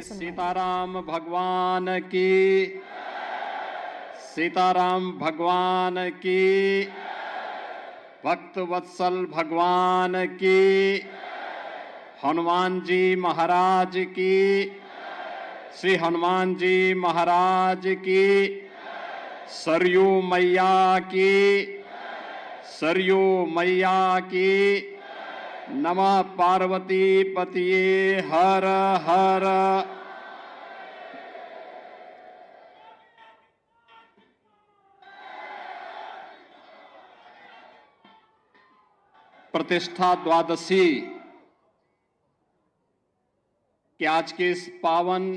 सीताराम भगवान की, सीताराम भगवान की, भक्त वत्सल भगवान की, हनुमान जी महाराज की, श्री हनुमान जी महाराज की, सरयू मैया की, सरयू मैया की। नमः पार्वती पतिये हर हर। प्रतिष्ठा द्वादशी के आज के इस पावन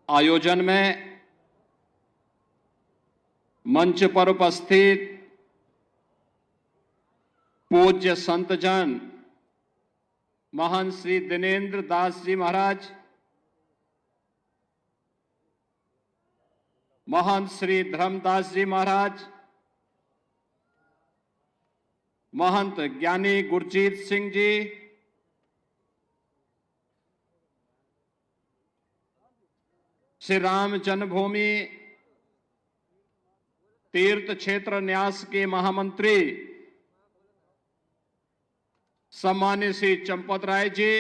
आयोजन में मंच पर उपस्थित पूज्य संतजन महंत श्री दिनेंद्र दास जी महाराज, महंत श्री धर्मदास जी महाराज, महंत ज्ञानी गुरजीत सिंह जी, श्री राम जन्मभूमि तीर्थ क्षेत्र न्यास के महामंत्री सम्मानित श्री चंपत राय जी,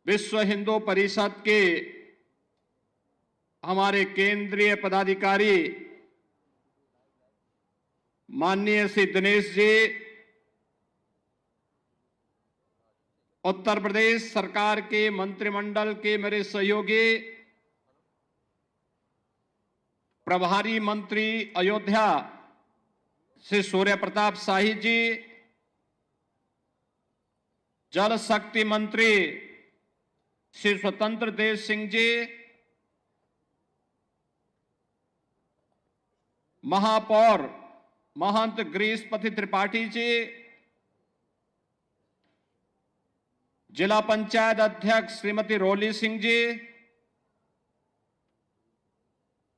विश्व हिंदू परिषद के हमारे केंद्रीय पदाधिकारी माननीय श्री दिनेश जी, उत्तर प्रदेश सरकार के मंत्रिमंडल के मेरे सहयोगी प्रभारी मंत्री अयोध्या श्री सूर्य प्रताप शाही जी, जल शक्ति मंत्री श्री स्वतंत्र देव सिंह जी, महापौर महंत गिरीशपति त्रिपाठी जी, जिला पंचायत अध्यक्ष श्रीमती रोली सिंह जी,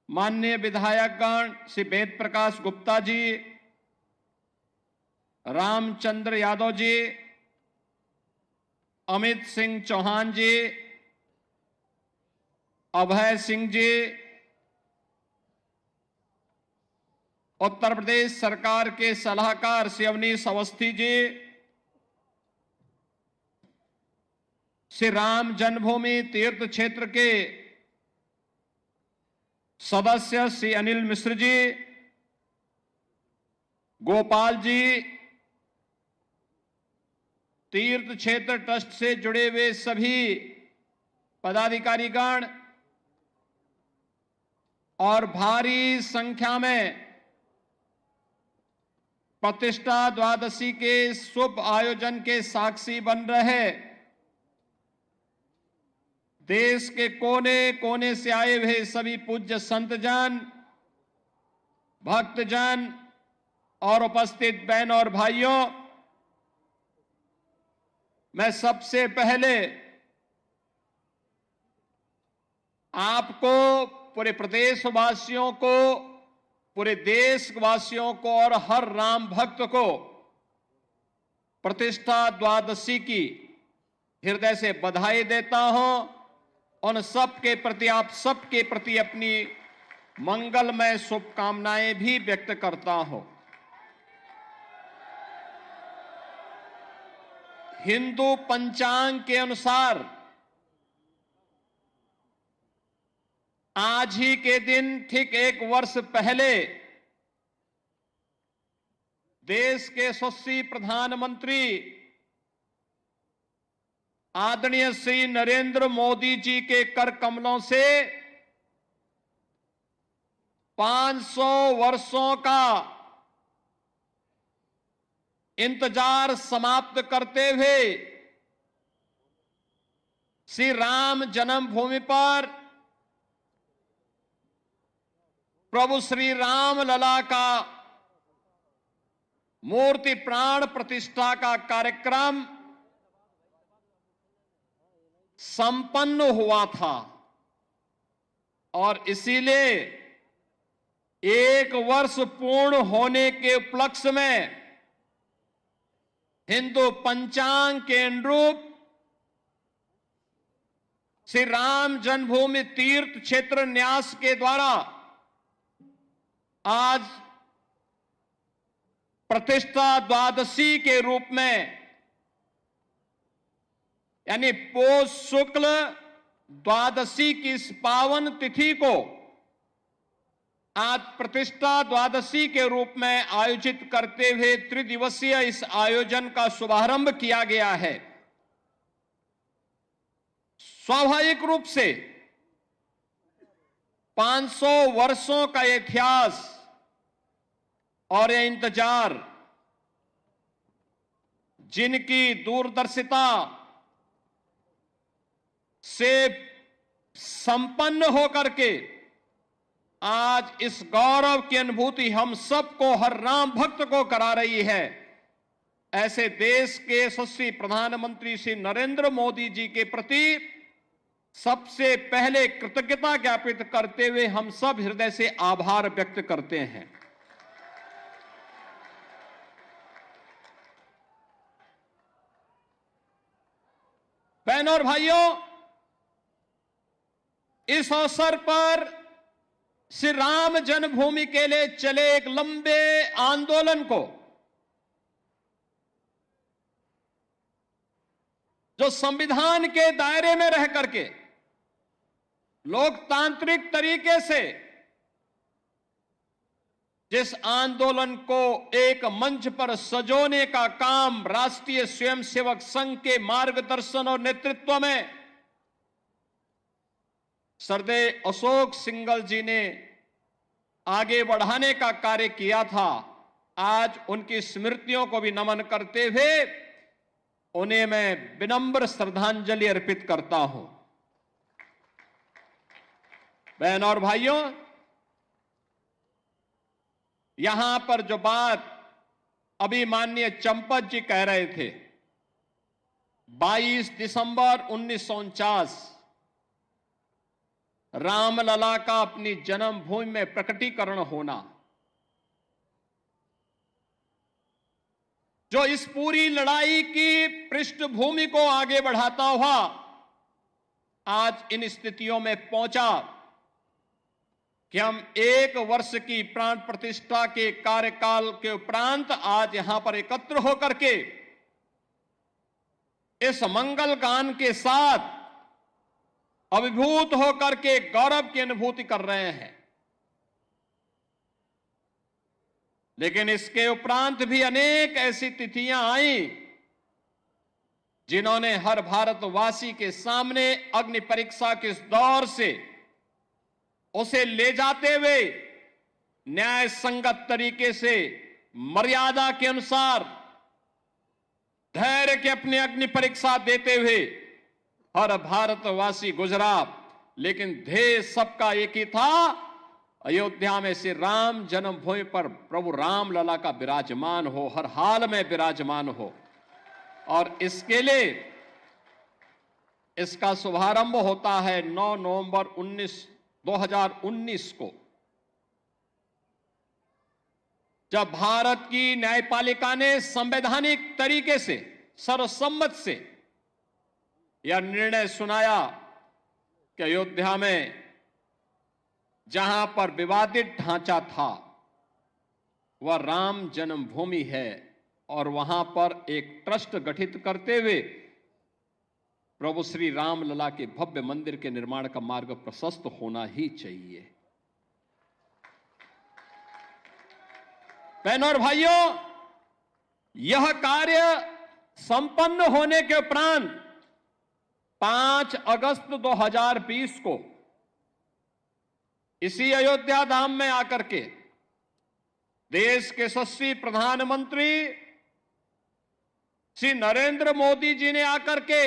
माननीय विधायकगण श्री वेद प्रकाश गुप्ता जी, रामचंद्र यादव जी, अमित सिंह चौहान जी, अभय सिंह जी, उत्तर प्रदेश सरकार के सलाहकार श्री अवनीश अवस्थी जी, श्री राम जन्मभूमि तीर्थ क्षेत्र के सदस्य श्री अनिल मिश्र जी, गोपाल जी, तीर्थ क्षेत्र ट्रस्ट से जुड़े हुए सभी पदाधिकारीगण और भारी संख्या में प्रतिष्ठा द्वादशी के शुभ आयोजन के साक्षी बन रहे देश के कोने कोने से आए हुए सभी पूज्य संतजन, भक्तजन और उपस्थित बहन और भाइयों, मैं सबसे पहले आपको, पूरे प्रदेशवासियों को, पूरे देशवासियों को और हर राम भक्त को प्रतिष्ठा द्वादशी की हृदय से बधाई देता हूं। उन सबके प्रति, आप सबके प्रति अपनी मंगलमय शुभकामनाएं भी व्यक्त करता हूं। हिंदू पंचांग के अनुसार आज ही के दिन ठीक 1 वर्ष पहले देश के यशस्वी प्रधानमंत्री आदरणीय श्री नरेंद्र मोदी जी के कर कमलों से 500 वर्षों का इंतजार समाप्त करते हुए श्री राम जन्मभूमि पर प्रभु श्री राम लला का मूर्ति प्राण प्रतिष्ठा का कार्यक्रम संपन्न हुआ था और इसीलिए 1 वर्ष पूर्ण होने के उपलक्ष्य में हिंदू पंचांग के अनुरूप श्री राम जन्मभूमि तीर्थ क्षेत्र न्यास के द्वारा आज प्रतिष्ठा द्वादशी के रूप में, यानी पौष शुक्ल द्वादशी की इस पावन तिथि को आज प्रतिष्ठा द्वादशी के रूप में आयोजित करते हुए त्रिदिवसीय इस आयोजन का शुभारंभ किया गया है। स्वाभाविक रूप से 500 वर्षों का इतिहास और ये इंतजार, जिनकी दूरदर्शिता से संपन्न होकर के आज इस गौरव की अनुभूति हम सबको, हर राम भक्त को करा रही है, ऐसे देश के यशस्वी प्रधानमंत्री श्री नरेंद्र मोदी जी के प्रति सबसे पहले कृतज्ञता ज्ञापित करते हुए हम सब हृदय से आभार व्यक्त करते हैं। बहनों और भाइयों, इस अवसर पर श्री राम जन्मभूमि के लिए चले एक लंबे आंदोलन को, जो संविधान के दायरे में रह करके लोकतांत्रिक तरीके से जिस आंदोलन को एक मंच पर सजोने का काम राष्ट्रीय स्वयंसेवक संघ के मार्गदर्शन और नेतृत्व में सरदेव अशोक सिंघल जी ने आगे बढ़ाने का कार्य किया था, आज उनकी स्मृतियों को भी नमन करते हुए उन्हें मैं विनम्र श्रद्धांजलि अर्पित करता हूं। बहनों और भाइयों, यहां पर जो बात अभी माननीय चंपत जी कह रहे थे, 22 दिसंबर 1949 रामलला का अपनी जन्मभूमि में प्रकटीकरण होना, जो इस पूरी लड़ाई की पृष्ठभूमि को आगे बढ़ाता हुआ आज इन स्थितियों में पहुंचा कि हम 1 वर्ष की प्राण प्रतिष्ठा के कार्यकाल के उपरांत आज यहां पर एकत्र होकर के इस मंगल गान के साथ अभिभूत होकर के गौरव की अनुभूति कर रहे हैं। लेकिन इसके उपरांत भी अनेक ऐसी तिथियां आई जिन्होंने हर भारतवासी के सामने अग्नि परीक्षा के इस दौर से उसे ले जाते हुए न्याय संगत तरीके से, मर्यादा के अनुसार धैर्य की अपनी अग्नि परीक्षा देते हुए हर भारतवासी गुजरा। लेकिन ध्येय सबका एक ही था, अयोध्या में श्री राम जन्मभूमि पर प्रभु रामलला का विराजमान हो, हर हाल में विराजमान हो। और इसके लिए इसका शुभारंभ होता है 9 नवंबर 2019 को, जब भारत की न्यायपालिका ने संवैधानिक तरीके से सर्वसम्मत से यह निर्णय सुनाया कि अयोध्या में जहां पर विवादित ढांचा था वह राम जन्मभूमि है और वहां पर एक ट्रस्ट गठित करते हुए प्रभु श्री रामलला के भव्य मंदिर के निर्माण का मार्ग प्रशस्त होना ही चाहिए। बहनों और भाइयों, यह कार्य संपन्न होने के उपरांत 5 अगस्त 2020 को इसी अयोध्या धाम में आकर के देश के यशस्वी प्रधानमंत्री श्री नरेंद्र मोदी जी ने आकर के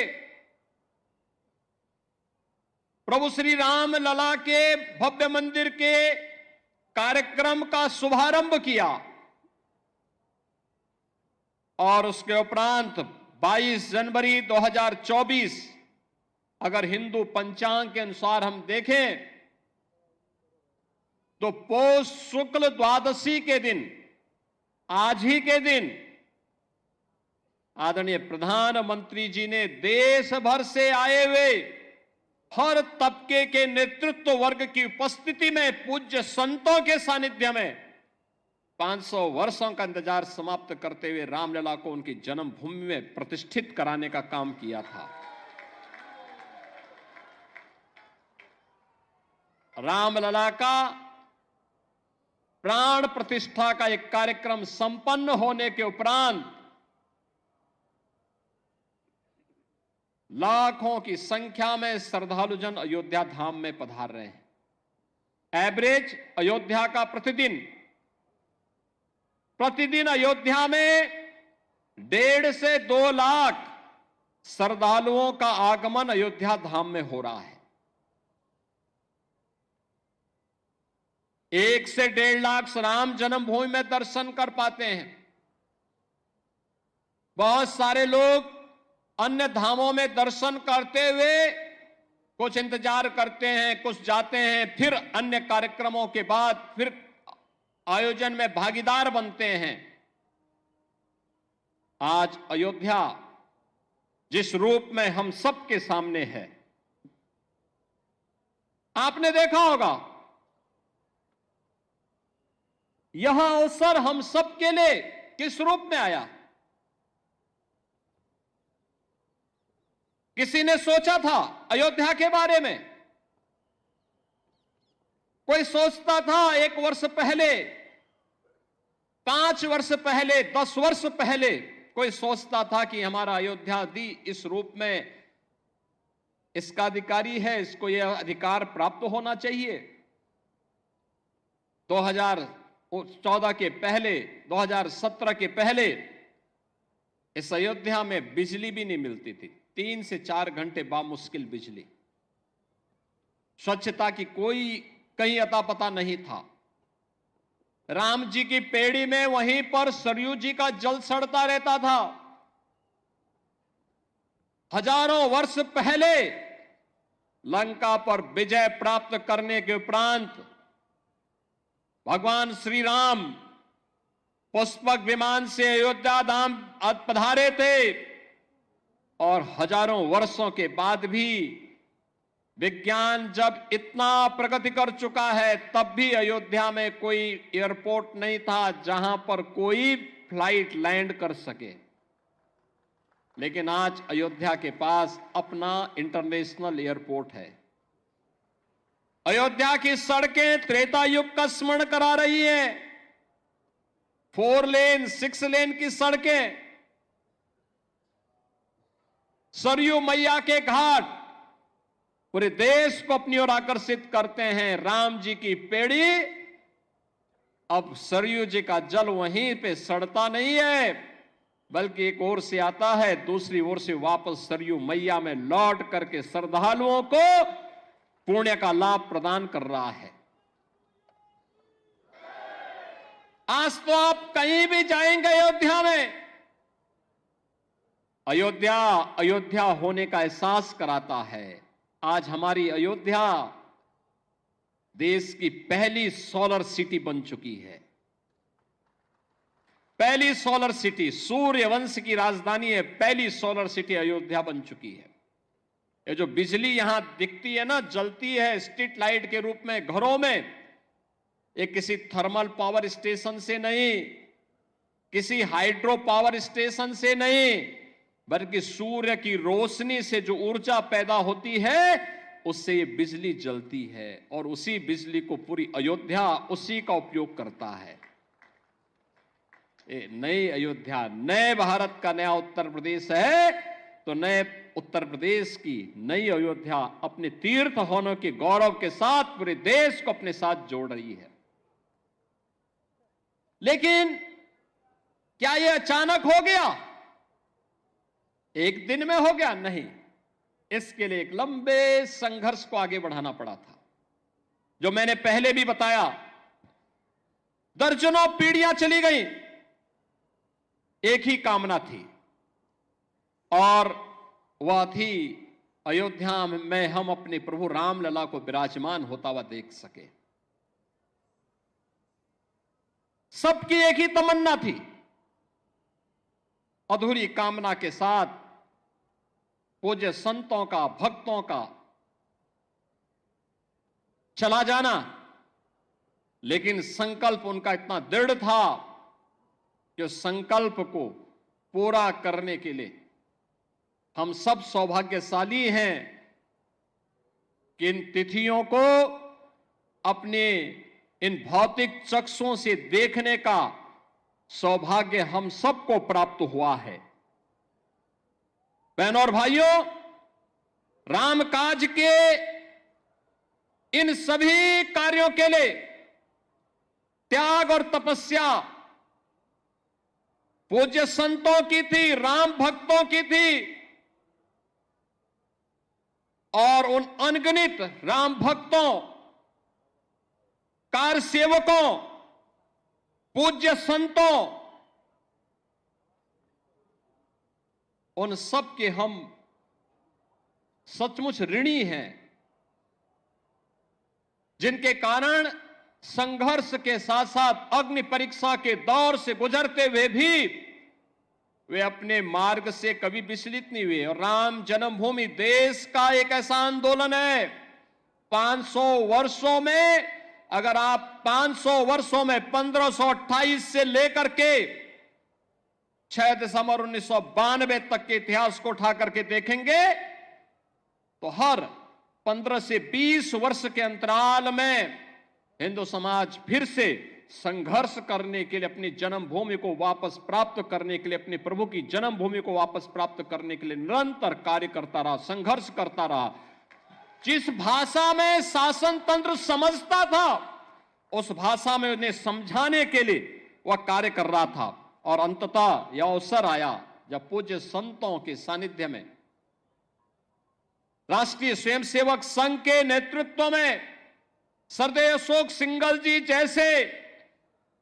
प्रभु श्री राम लला के भव्य मंदिर के कार्यक्रम का शुभारंभ किया और उसके उपरांत 22 जनवरी 2024 अगर हिंदू पंचांग के अनुसार हम देखें तो पौष शुक्ल द्वादशी के दिन, आज ही के दिन आदरणीय प्रधानमंत्री जी ने देश भर से आए हुए हर तबके के नेतृत्व वर्ग की उपस्थिति में, पूज्य संतों के सानिध्य में 500 वर्षों का इंतजार समाप्त करते हुए रामलला को उनकी जन्मभूमि में प्रतिष्ठित कराने का काम किया था। रामलला का प्राण प्रतिष्ठा का एक कार्यक्रम संपन्न होने के उपरांत लाखों की संख्या में श्रद्धालुजन अयोध्या धाम में पधार रहे हैं। एवरेज अयोध्या का प्रतिदिन अयोध्या में 1.5 से 2 लाख श्रद्धालुओं का आगमन अयोध्या धाम में हो रहा है। 1 से 1.5 लाख राम जन्मभूमि में दर्शन कर पाते हैं। बहुत सारे लोग अन्य धामों में दर्शन करते हुए कुछ इंतजार करते हैं, कुछ जाते हैं, फिर अन्य कार्यक्रमों के बाद फिर आयोजन में भागीदार बनते हैं। आज अयोध्या जिस रूप में हम सबके सामने है, आपने देखा होगा, यह अवसर हम सबके लिए किस रूप में आया। किसी ने सोचा था अयोध्या के बारे में? कोई सोचता था 1 वर्ष पहले, 5 वर्ष पहले, 10 वर्ष पहले कोई सोचता था कि हमारा अयोध्या दी इस रूप में इसका अधिकारी है, इसको यह अधिकार प्राप्त होना चाहिए। 2014 के पहले, 2017 के पहले इस अयोध्या में बिजली भी नहीं मिलती थी। 3 से 4 घंटे बामुश्किल बिजली। स्वच्छता की कोई कहीं अता पता नहीं था। राम जी की पेड़ी में वहीं पर सरयू जी का जल सड़ता रहता था। हजारों वर्ष पहले लंका पर विजय प्राप्त करने के उपरांत भगवान श्री राम पुष्पक विमान से अयोध्या धाम पधारे थे और हजारों वर्षों के बाद भी विज्ञान जब इतना प्रगति कर चुका है, तब भी अयोध्या में कोई एयरपोर्ट नहीं था जहां पर कोई फ्लाइट लैंड कर सके। लेकिन आज अयोध्या के पास अपना इंटरनेशनल एयरपोर्ट है। अयोध्या की सड़कें त्रेता युग का स्मरण करा रही हैं। 4 लेन, 6 लेन की सड़कें, सरयू मैया के घाट पूरे देश को अपनी ओर आकर्षित करते हैं। राम जी की पेड़ी, अब सरयू जी का जल वहीं पे सड़ता नहीं है, बल्कि एक ओर से आता है, दूसरी ओर से वापस सरयू मैया में लौट करके श्रद्धालुओं को पुण्य का लाभ प्रदान कर रहा है। आज तो आप कहीं भी जाएंगे अयोध्या में, अयोध्या होने का एहसास कराता है। आज हमारी अयोध्या देश की पहली सोलर सिटी बन चुकी है। पहली सोलर सिटी, सूर्यवंश की राजधानी है, पहली सोलर सिटी अयोध्या बन चुकी है। ये जो बिजली यहां दिखती है ना, जलती है स्ट्रीट लाइट के रूप में घरों में, ये किसी थर्मल पावर स्टेशन से नहीं, किसी हाइड्रो पावर स्टेशन से नहीं, बल्कि सूर्य की रोशनी से जो ऊर्जा पैदा होती है, उससे ये बिजली जलती है और उसी बिजली को पूरी अयोध्या उसी का उपयोग करता है। ये नई अयोध्या, नए भारत का नया उत्तर प्रदेश है, तो नए उत्तर प्रदेश की नई अयोध्या अपने तीर्थ होने के गौरव के साथ पूरे देश को अपने साथ जोड़ रही है। लेकिन क्या यह अचानक हो गया? एक दिन में हो गया? नहीं। इसके लिए एक लंबे संघर्ष को आगे बढ़ाना पड़ा था, जो मैंने पहले भी बताया। दर्जनों पीढ़ियां चली गई, एक ही कामना थी, और वह थी अयोध्या में हम अपने प्रभु रामलला को विराजमान होता हुआ देख सके। सबकी एक ही तमन्ना थी। अधूरी कामना के साथ पूज्य संतों का, भक्तों का चला जाना, लेकिन संकल्प उनका इतना दृढ़ था कि उस संकल्प को पूरा करने के लिए हम सब सौभाग्यशाली हैं कि इन तिथियों को अपने इन भौतिक चक्षुओं से देखने का सौभाग्य हम सबको प्राप्त हुआ है। बहनों और भाइयों, रामकाज के इन सभी कार्यों के लिए त्याग और तपस्या पूज्य संतों की थी, राम भक्तों की थी, और उन अनगिनत राम भक्तों, कार सेवकों, पूज्य संतों, उन सब के हम सचमुच ऋणी हैं, जिनके कारण संघर्ष के साथ साथ अग्नि परीक्षा के दौर से गुजरते हुए भी वे अपने मार्ग से कभी विचलित नहीं हुए। और राम जन्मभूमि देश का एक ऐसा आंदोलन है, 500 वर्षों में, अगर आप 500 वर्षों में 1528 से लेकर के 6 दिसंबर 1992 तक के इतिहास को उठा करके देखेंगे तो हर 15 से 20 वर्ष के अंतराल में हिंदू समाज फिर से संघर्ष करने के लिए, अपनी जन्मभूमि को वापस प्राप्त करने के लिए, अपने प्रभु की जन्मभूमि को वापस प्राप्त करने के लिए निरंतर कार्य करता रहा, संघर्ष करता रहा। जिस भाषा में शासन तंत्र समझता था उस भाषा में उन्हें समझाने के लिए वह कार्य कर रहा था। और अंततः यह अवसर आया जब पूज्य संतों के सानिध्य में राष्ट्रीय स्वयंसेवक संघ के नेतृत्व में सरदेव अशोक सिंघल जी जैसे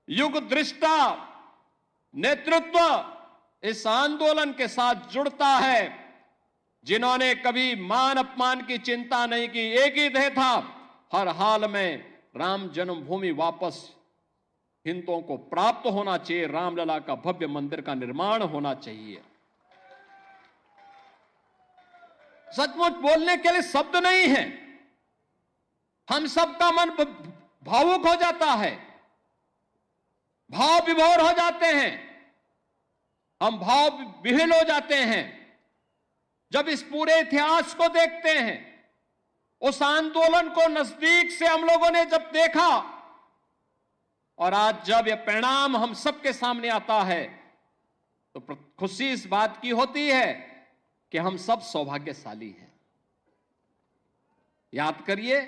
युग दृष्टा नेतृत्व इस आंदोलन के साथ जुड़ता है, जिन्होंने कभी मान अपमान की चिंता नहीं की। एक ही ध्येय था, हर हाल में राम जन्मभूमि वापस हिंदुओं को प्राप्त होना चाहिए, रामलला का भव्य मंदिर का निर्माण होना चाहिए। सचमुच बोलने के लिए शब्द नहीं है, हम सबका मन भावुक हो जाता है, भाव विभोर हो जाते हैं, हम भाव विह्वल हो जाते हैं जब इस पूरे इतिहास को देखते हैं। उस आंदोलन को नजदीक से हम लोगों ने जब देखा और आज जब यह परिणाम हम सबके सामने आता है तो खुशी इस बात की होती है कि हम सब सौभाग्यशाली हैं। याद करिए,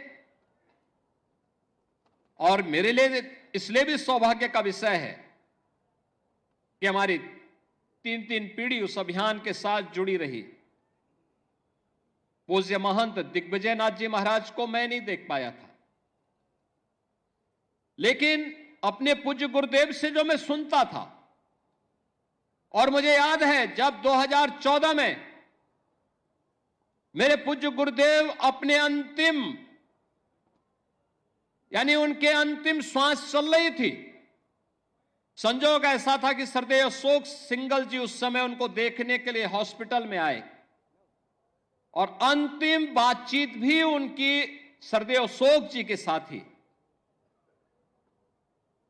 और मेरे लिए इसलिए भी सौभाग्य का विषय है कि हमारी 3 पीढ़ी उस अभियान के साथ जुड़ी रही। पूज्य महंत दिग्विजय नाथ जी महाराज को मैं नहीं देख पाया था, लेकिन अपने पूज्य गुरुदेव से जो मैं सुनता था, और मुझे याद है जब 2014 में मेरे पूज्य गुरुदेव अपने अंतिम, यानी उनके अंतिम श्वास चल रही थी, संजोग ऐसा था कि सरदेव अशोक सिंघल जी उस समय उनको देखने के लिए हॉस्पिटल में आए और अंतिम बातचीत भी उनकी सरदेव अशोक जी के साथ ही।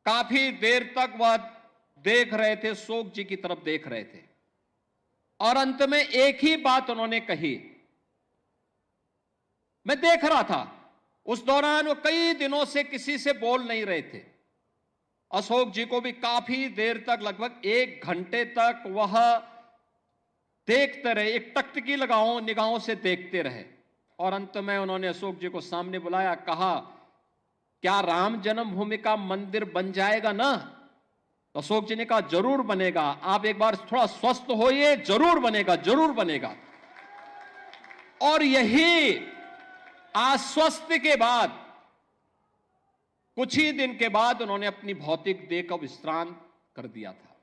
काफी देर तक वह देख रहे थे, अशोक जी की तरफ देख रहे थे, और अंत में एक ही बात उन्होंने कही। मैं देख रहा था, उस दौरान वो कई दिनों से किसी से बोल नहीं रहे थे। अशोक जी को भी काफी देर तक, लगभग 1 घंटे तक वह देखते रहे, एक टकटकी लगाओ निगाहों से देखते रहे, और अंत में उन्होंने अशोक जी को सामने बुलाया, कहा क्या राम जन्मभूमि का मंदिर बन जाएगा ना? तो अशोक जी ने कहा जरूर बनेगा, आप एक बार थोड़ा स्वस्थ होइए, जरूर बनेगा, जरूर बनेगा। और यही आश्वस्त के बाद कुछ ही दिन के बाद उन्होंने अपनी भौतिक देह का विश्राम कर दिया था।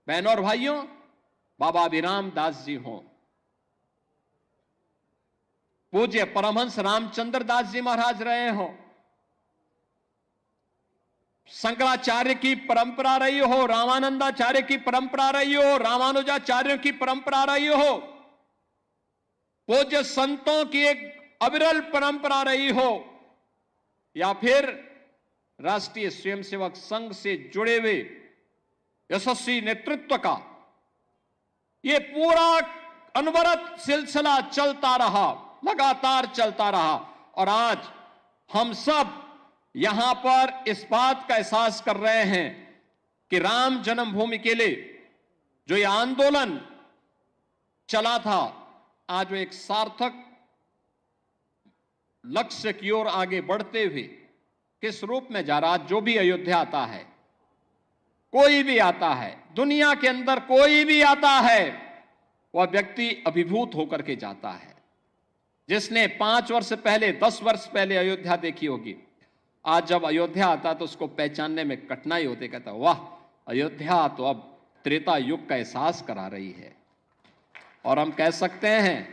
बहनों और भाइयों, बाबा अभिराम दास जी हों, पूज्य परमहंस रामचंद्र दास जी महाराज रहे हों, शंकराचार्य की परंपरा रही हो, रामानंदाचार्य की परंपरा रही हो, रामानुजाचार्यों की परंपरा रही हो, पूज्य संतों की एक अविरल परंपरा रही हो, या फिर राष्ट्रीय स्वयंसेवक संघ से जुड़े हुए यशस्वी नेतृत्व का ये पूरा अनवरत सिलसिला चलता रहा, लगातार चलता रहा। और आज हम सब यहां पर इस बात का एहसास कर रहे हैं कि राम जन्मभूमि के लिए जो ये आंदोलन चला था, आज वो एक सार्थक लक्ष्य की ओर आगे बढ़ते हुए किस रूप में जा रहा। जो भी अयोध्या आता है, कोई भी आता है, दुनिया के अंदर कोई भी आता है, वह व्यक्ति अभिभूत होकर के जाता है। जिसने 5 वर्ष पहले, 10 वर्ष पहले अयोध्या देखी होगी, आज जब अयोध्या आता तो उसको पहचानने में कठिनाई होती। कहता वाह, अयोध्या तो अब त्रेता युग का एहसास करा रही है। और हम कह सकते हैं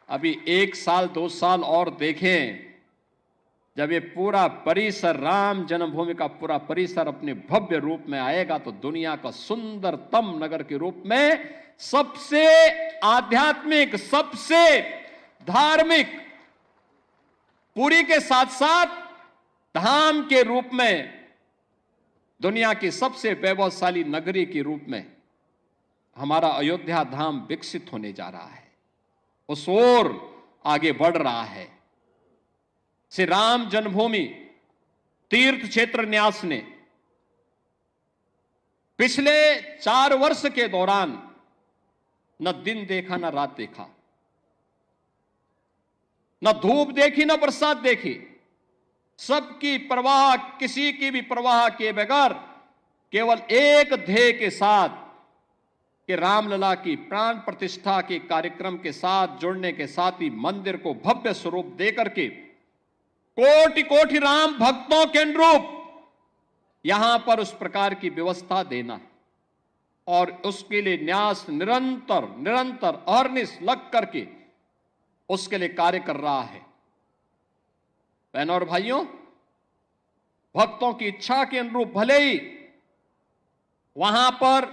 अभी 1 साल 2 साल और देखें, जब ये पूरा परिसर, राम जन्मभूमि का पूरा परिसर अपने भव्य रूप में आएगा तो दुनिया का सुंदरतम नगर के रूप में, सबसे आध्यात्मिक, सबसे धार्मिक, पुरी के साथ साथ धाम के रूप में, दुनिया की सबसे वैभवशाली नगरी के रूप में हमारा अयोध्या धाम विकसित होने जा रहा है, उस ओर आगे बढ़ रहा है। श्री राम जन्मभूमि तीर्थ क्षेत्र न्यास ने पिछले 4 वर्ष के दौरान न दिन देखा, न रात देखा, न धूप देखी, न बरसात देखी। सबकी परवाह, किसी की भी परवाह किए बगैर केवल एक ध्येय के साथ कि रामलला की प्राण प्रतिष्ठा के कार्यक्रम के साथ जुड़ने के साथ ही मंदिर को भव्य स्वरूप देकर के कोटि कोटि राम भक्तों के अनुरूप यहां पर उस प्रकार की व्यवस्था देना, और उसके लिए न्यास निरंतर अहर्निश लग करके उसके लिए कार्य कर रहा है। बहनों और भाइयों, भक्तों की इच्छा के अनुरूप भले ही वहां पर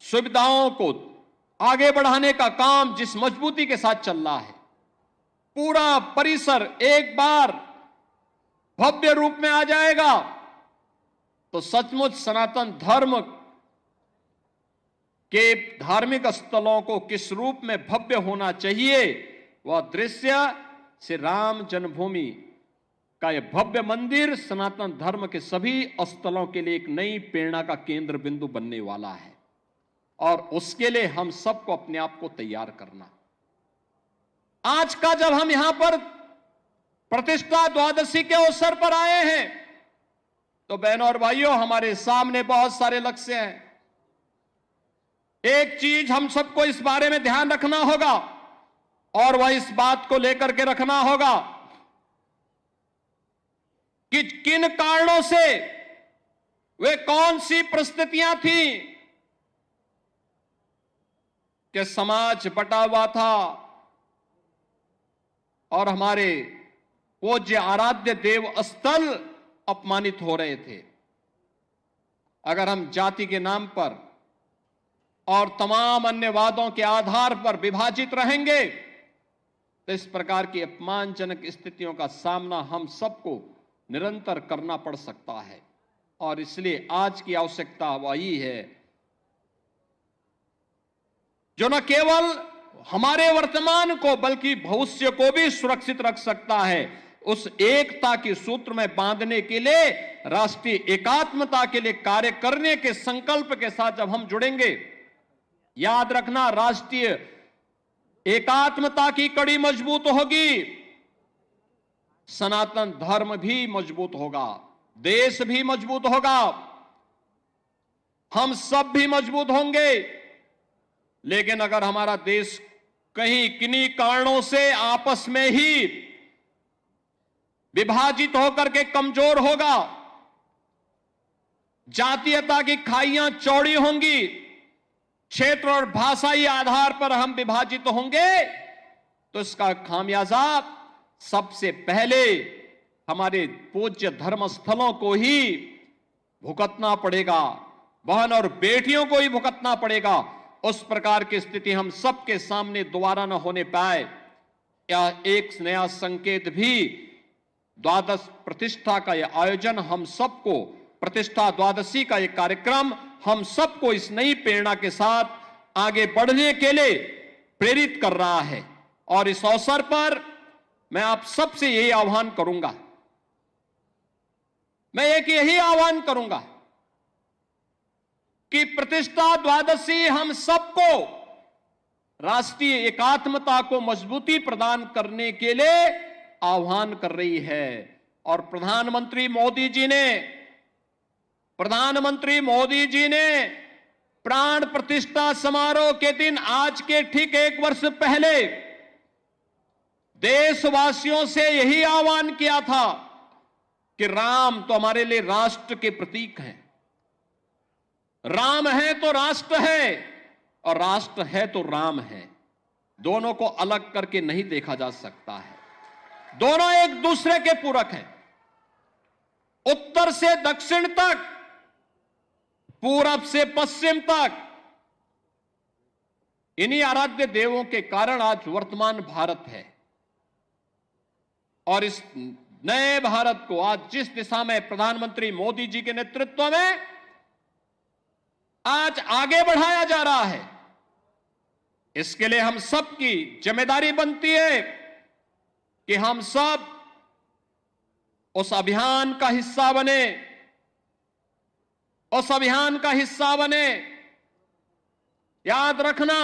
सुविधाओं को आगे बढ़ाने का काम जिस मजबूती के साथ चल रहा है, पूरा परिसर एक बार भव्य रूप में आ जाएगा तो सचमुच सनातन धर्म के धार्मिक स्थलों को किस रूप में भव्य होना चाहिए, वह दृश्य श्री राम जन्मभूमि का यह भव्य मंदिर सनातन धर्म के सभी स्थलों के लिए एक नई प्रेरणा का केंद्र बिंदु बनने वाला है। और उसके लिए हम सबको अपने आप को तैयार करना। आज का जब हम यहां पर प्रतिष्ठा द्वादशी के अवसर पर आए हैं तो बहनों और भाइयों, हमारे सामने बहुत सारे लक्ष्य हैं। एक चीज हम सबको इस बारे में ध्यान रखना होगा, और वह इस बात को लेकर के रखना होगा कि किन कारणों से, वे कौन सी परिस्थितियां थी कि समाज बटा हुआ था और हमारे पूज्य आराध्य देव स्थल अपमानित हो रहे थे। अगर हम जाति के नाम पर और तमाम अन्य वादों के आधार पर विभाजित रहेंगे तो इस प्रकार की अपमानजनक स्थितियों का सामना हम सबको निरंतर करना पड़ सकता है। और इसलिए आज की आवश्यकता वही है जो न केवल हमारे वर्तमान को बल्कि भविष्य को भी सुरक्षित रख सकता है। उस एकता के सूत्र में बांधने के लिए, राष्ट्रीय एकात्मता के लिए कार्य करने के संकल्प के साथ जब हम जुड़ेंगे, याद रखना, राष्ट्रीय एकात्मता की कड़ी मजबूत होगी, सनातन धर्म भी मजबूत होगा, देश भी मजबूत होगा, हम सब भी मजबूत होंगे। लेकिन अगर हमारा देश कहीं किन्हीं कारणों से आपस में ही विभाजित होकर के कमजोर होगा, जातीयता की खाइयां चौड़ी होंगी, क्षेत्र और भाषाई आधार पर हम विभाजित होंगे, तो इसका खामियाजा सबसे पहले हमारे पूज्य धर्म स्थलों को ही भुगतना पड़ेगा, बहन और बेटियों को ही भुगतना पड़ेगा। उस प्रकार की स्थिति हम सबके सामने दोबारा न होने पाए, यह एक नया संकेत भी द्वादश प्रतिष्ठा का यह आयोजन हम सबको, प्रतिष्ठा द्वादशी का यह कार्यक्रम हम सबको इस नई प्रेरणा के साथ आगे बढ़ने के लिए प्रेरित कर रहा है। और इस अवसर पर मैं आप सबसे यही आह्वान करूंगा, मैं एक यही आह्वान करूंगा कि प्रतिष्ठा द्वादशी हम सबको राष्ट्रीय एकात्मता को मजबूती प्रदान करने के लिए आह्वान कर रही है। और प्रधानमंत्री मोदी जी ने प्राण प्रतिष्ठा समारोह के दिन, आज के ठीक 1 वर्ष पहले, देशवासियों से यही आह्वान किया था कि राम तो हमारे लिए राष्ट्र के प्रतीक हैं। राम है तो राष्ट्र है, और राष्ट्र है तो राम है। दोनों को अलग करके नहीं देखा जा सकता है, दोनों एक दूसरे के पूरक हैं। उत्तर से दक्षिण तक, पूरब से पश्चिम तक, इन्हीं आराध्य देवों के कारण आज वर्तमान भारत है। और इस नए भारत को आज जिस दिशा में प्रधानमंत्री मोदी जी के नेतृत्व में आज आगे बढ़ाया जा रहा है, इसके लिए हम सबकी जिम्मेदारी बनती है कि हम सब उस अभियान का हिस्सा बने, उस अभियान का हिस्सा बने। याद रखना,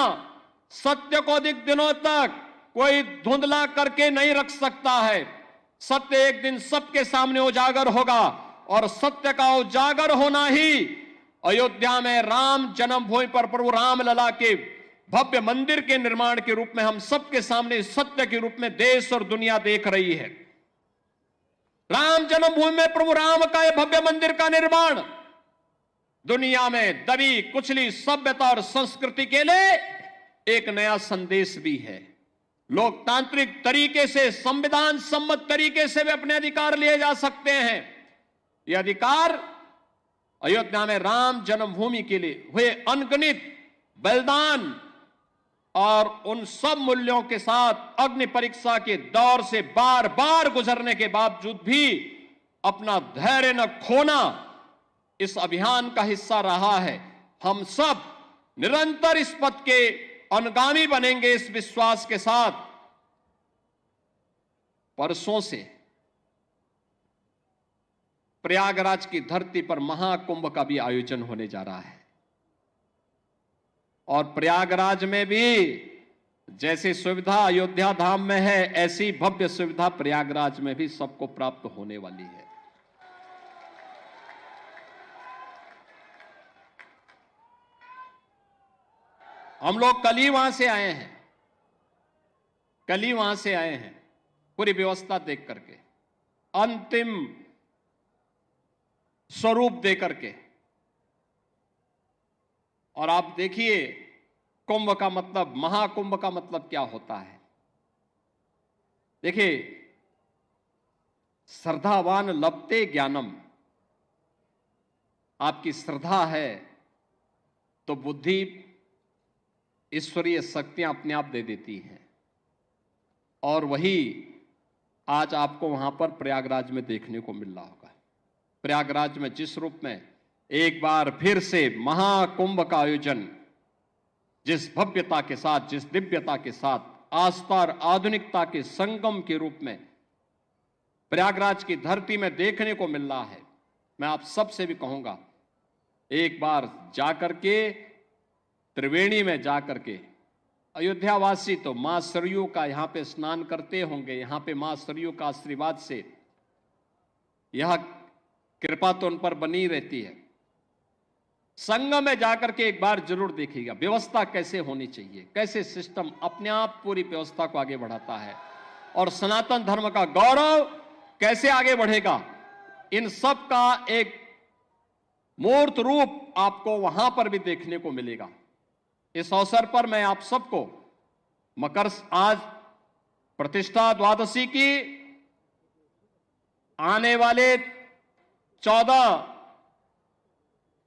सत्य को अधिक दिनों तक कोई धुंधला करके नहीं रख सकता है। सत्य एक दिन सबके सामने उजागर होगा, और सत्य का उजागर होना ही अयोध्या में राम जन्मभूमि पर प्रभु रामलला के भव्य मंदिर के निर्माण के रूप में हम सबके सामने सत्य के रूप में देश और दुनिया देख रही है। राम जन्मभूमि में प्रभु राम का यह भव्य मंदिर का निर्माण दुनिया में दबी कुचली सभ्यता और संस्कृति के लिए एक नया संदेश भी है। लोकतांत्रिक तरीके से, संविधान सम्मत तरीके से भी अपने अधिकार लिए जा सकते हैं। यह अधिकार अयोध्या में राम जन्मभूमि के लिए हुए अनगिनत बलिदान और उन सब मूल्यों के साथ अग्नि परीक्षा के दौर से बार बार गुजरने के बावजूद भी अपना धैर्य न खोना इस अभियान का हिस्सा रहा है। हम सब निरंतर इस पथ के अनुगामी बनेंगे, इस विश्वास के साथ। परसों से प्रयागराज की धरती पर महाकुंभ का भी आयोजन होने जा रहा है, और प्रयागराज में भी जैसी सुविधा अयोध्या धाम में है, ऐसी भव्य सुविधा प्रयागराज में भी सबको प्राप्त होने वाली है। हम लोग कल ही वहां से आए हैं, पूरी व्यवस्था देख करके, अंतिम स्वरूप दे करके। और आप देखिए, कुंभ का मतलब, महाकुंभ का मतलब क्या होता है। देखिए, श्रद्धावान लभते ज्ञानम। आपकी श्रद्धा है तो बुद्धि, ईश्वरीय शक्तियां अपने आप दे देती हैं। और वही आज आपको वहां पर प्रयागराज में देखने को मिल रहा होगा। प्रयागराज में जिस रूप में एक बार फिर से महाकुंभ का आयोजन, जिस भव्यता के साथ, जिस दिव्यता के साथ, आस्था और आधुनिकता के संगम के रूप में प्रयागराज की धरती में देखने को मिल रहा है, मैं आप सबसे भी कहूंगा, एक बार जाकर के, त्रिवेणी में जाकर के, अयोध्यावासी तो मां सरयू का यहां पे स्नान करते होंगे, यहां पे मां सरयू का आशीर्वाद से यह कृपा तो उन पर बनी रहती है। संगम में जाकर के एक बार जरूर देखिएगा व्यवस्था कैसे होनी चाहिए, कैसे सिस्टम अपने आप पूरी व्यवस्था को आगे बढ़ाता है, और सनातन धर्म का गौरव कैसे आगे बढ़ेगा। इन सब का एक मूर्त रूप आपको वहां पर भी देखने को मिलेगा। इस अवसर पर मैं आप सबको आज प्रतिष्ठा द्वादशी की आने वाले 14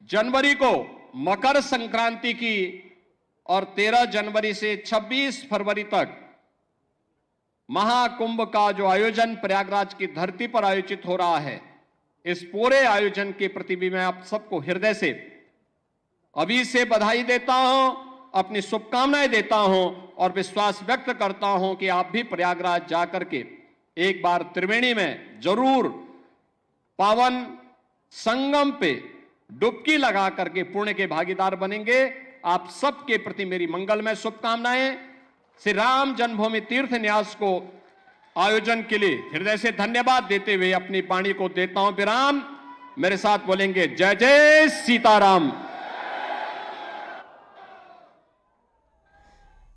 जनवरी को मकर संक्रांति की, और 13 जनवरी से 26 फरवरी तक महाकुंभ का जो आयोजन प्रयागराज की धरती पर आयोजित हो रहा है, इस पूरे आयोजन के प्रति भी मैं आप सबको हृदय से अभी से बधाई देता हूं, अपनी शुभकामनाएं देता हूं और विश्वास व्यक्त करता हूं कि आप भी प्रयागराज जाकर के एक बार त्रिवेणी में जरूर पावन संगम पे डुबकी लगा करके पुण्य के भागीदार बनेंगे। आप सबके प्रति मेरी मंगलमय शुभकामनाएं। श्री राम जन्मभूमि तीर्थ न्यास को आयोजन के लिए हृदय से धन्यवाद देते हुए अपनी वाणी को देता हूं विराम। मेरे साथ बोलेंगे जय जय सीताराम।